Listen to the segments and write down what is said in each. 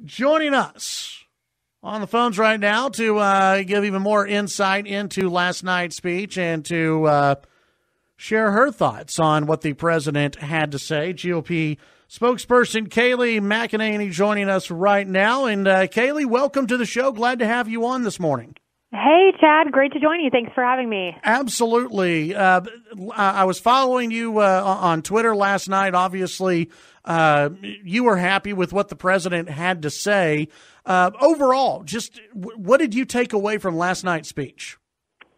Joining us on the phones right now to give even more insight into last night's speech and to share her thoughts on what the president had to say. GOP spokesperson Kayleigh McEnany joining us right now. And Kayleigh, welcome to the show. Glad to have you on this morning. Hey, Chad. Great to join you. Thanks for having me. Absolutely. I was following you on Twitter last night. Obviously, you were happy with what the president had to say. Overall, just what did you take away from last night's speech?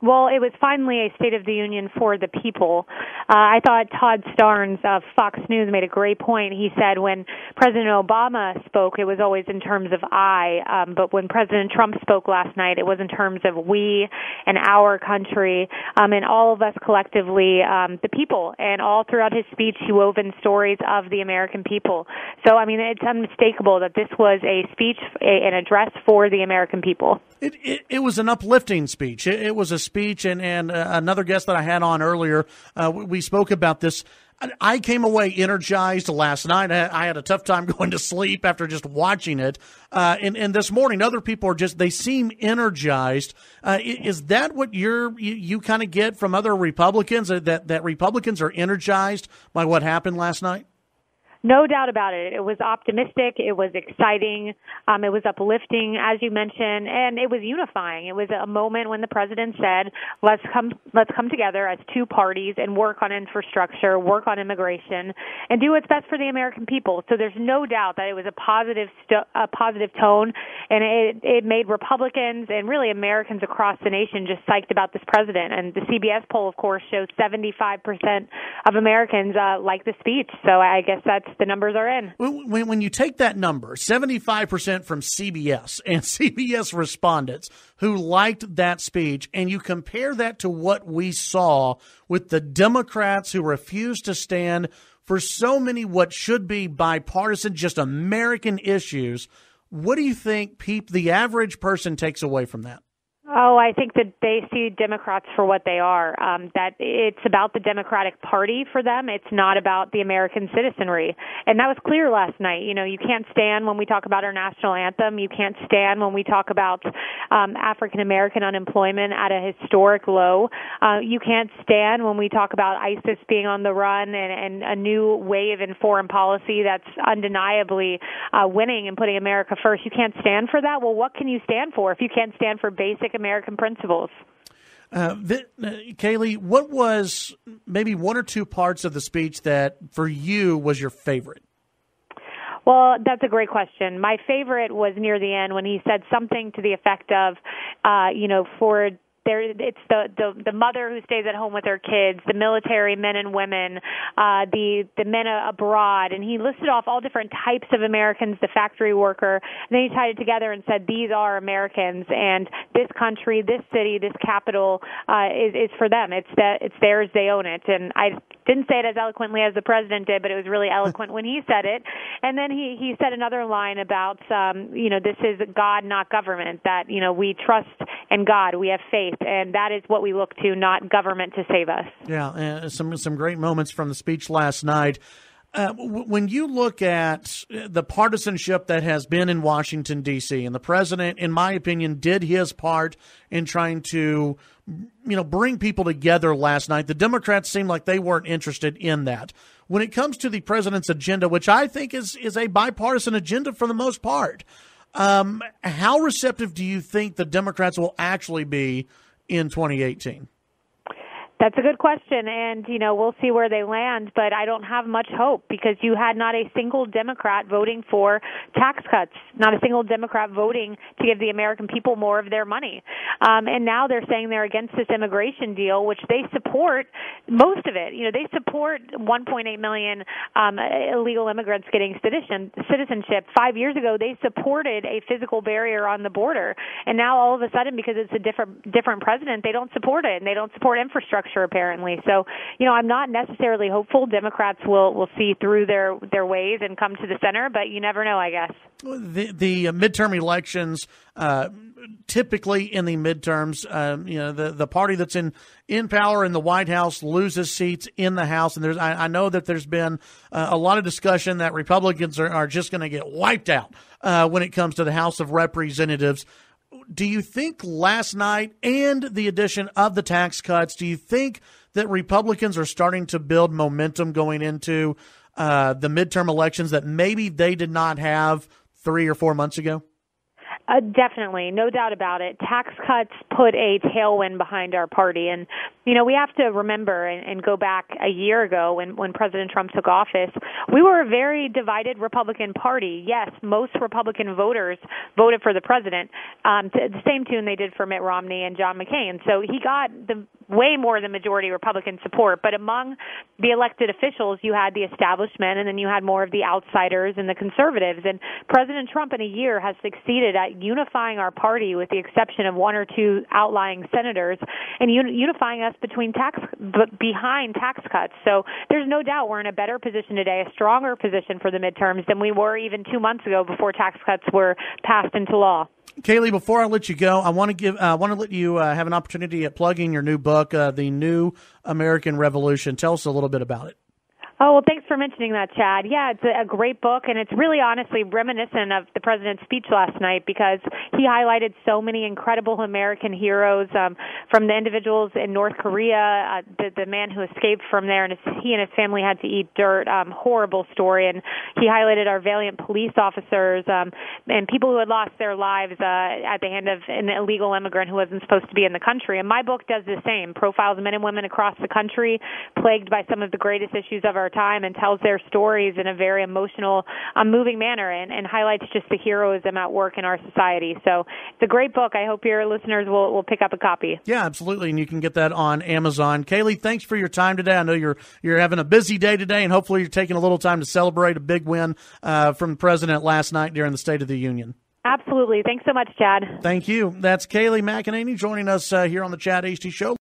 Well, it was finally a State of the Union for the people. I thought Todd Starnes of Fox News made a great point. He said when President Obama spoke, it was always in terms of I, but when President Trump spoke last night, it was in terms of we and our country, and all of us collectively, the people. And all throughout his speech, he wove in stories of the American people. So, I mean, it's unmistakable that this was a speech, an address for the American people. It was an uplifting speech. It was a speech, and another guest that I had on earlier, we spoke about this. I came away energized last night. I had a tough time going to sleep after just watching it. And this morning, other people are they seem energized. Is that what you kind of get from other Republicans, that Republicans are energized by what happened last night? No doubt about it. It was optimistic. It was exciting. It was uplifting, as you mentioned, and it was unifying. It was a moment when the president said, let's come together as two parties and work on infrastructure, work on immigration, and do what's best for the American people. So there's no doubt that it was a positive tone, and it made Republicans and really Americans across the nation just psyched about this president. And the CBS poll, of course, shows 75% of Americans like the speech. So I guess the numbers are in. When you take that number, 75% from CBS and CBS respondents who liked that speech, and you compare that to what we saw with the Democrats who refused to stand for so many what should be bipartisan, just American issues, what do you think the average person takes away from that? Oh, I think that they see Democrats for what they are, that it's about the Democratic Party for them. It's not about the American citizenry. And that was clear last night. You know, you can't stand when we talk about our national anthem. You can't stand when we talk about African-American unemployment at a historic low. You can't stand when we talk about ISIS being on the run and a new wave in foreign policy that's undeniably winning and putting America first. You can't stand for that? Well, what can you stand for if you can't stand for basic American principles? Kayleigh, what was maybe one or two parts of the speech that for you was your favorite? Well, that's a great question. My favorite was near the end when he said something to the effect of, it's the mother who stays at home with her kids, the military men and women, the men abroad, and he listed off all different types of Americans, the factory worker, and then he tied it together and said, these are Americans, and this country, this city, this capital is for them. It's theirs, they own it. And I didn't say it as eloquently as the president did, but it was really eloquent when he said it. And then he said another line about, this is God, not government, that, we trust in God, we have faith. And that is what we look to, not government to save us. Yeah, some great moments from the speech last night. When you look at the partisanship that has been in Washington, D.C., and the president, in my opinion, did his part in trying to, bring people together last night. The Democrats seemed like they weren't interested in that. When it comes to the president's agenda, which I think is a bipartisan agenda for the most part, how receptive do you think the Democrats will actually be in 2018? That's a good question, and, we'll see where they land, but I don't have much hope because you had not a single Democrat voting for tax cuts, not a single Democrat voting to give the American people more of their money. And now they're saying they're against this immigration deal, which they support most of it. They support 1.8 million illegal immigrants getting citizenship. 5 years ago, they supported a physical barrier on the border, and now all of a sudden, because it's a different president, they don't support it, and they don't support infrastructure. Apparently. So, I'm not necessarily hopeful Democrats will see through their ways and come to the center, but you never know, I guess. The midterm elections typically in the midterms, the party that's in power in the White House loses seats in the House. And I know that there's been a lot of discussion that Republicans are just going to get wiped out when it comes to the House of Representatives. Do you think last night and the addition of the tax cuts, do you think that Republicans are starting to build momentum going into the midterm elections that maybe they did not have 3 or 4 months ago? Definitely, no doubt about it. Tax cuts put a tailwind behind our party. And, we have to remember and go back a year ago when President Trump took office, we were a very divided Republican Party. Yes, most Republican voters voted for the president, to the same tune they did for Mitt Romney and John McCain. So he got way more than majority Republican support. But among the elected officials, you had the establishment, and then you had more of the outsiders and the conservatives. And President Trump in a year has succeeded at unifying our party with the exception of 1 or 2 outlying senators and unifying us behind tax cuts. So there's no doubt we're in a better position today, a stronger position for the midterms than we were even 2 months ago before tax cuts were passed into law. Kayleigh, before I let you go, I want to let you have an opportunity at plugging your new book, The New American Revolution. Tell us a little bit about it. Oh, well, thanks for mentioning that, Chad. Yeah, it's a great book, and it's really honestly reminiscent of the president's speech last night because he highlighted so many incredible American heroes, from the individuals in North Korea, the man who escaped from there, and he and his family had to eat dirt, horrible story, and he highlighted our valiant police officers and people who had lost their lives at the hand of an illegal immigrant who wasn't supposed to be in the country. And my book does the same, profiles men and women across the country plagued by some of the greatest issues of our time and tells their stories in a very emotional, moving manner and highlights just the heroism at work in our society. So it's a great book. I hope your listeners will pick up a copy. Yeah, absolutely. And you can get that on Amazon. Kayleigh, thanks for your time today. I know you're having a busy day today, and hopefully you're taking a little time to celebrate a big win from the president last night during the State of the Union. Absolutely. Thanks so much, Chad. Thank you. That's Kayleigh McEnany joining us here on the Chad Hasty Show.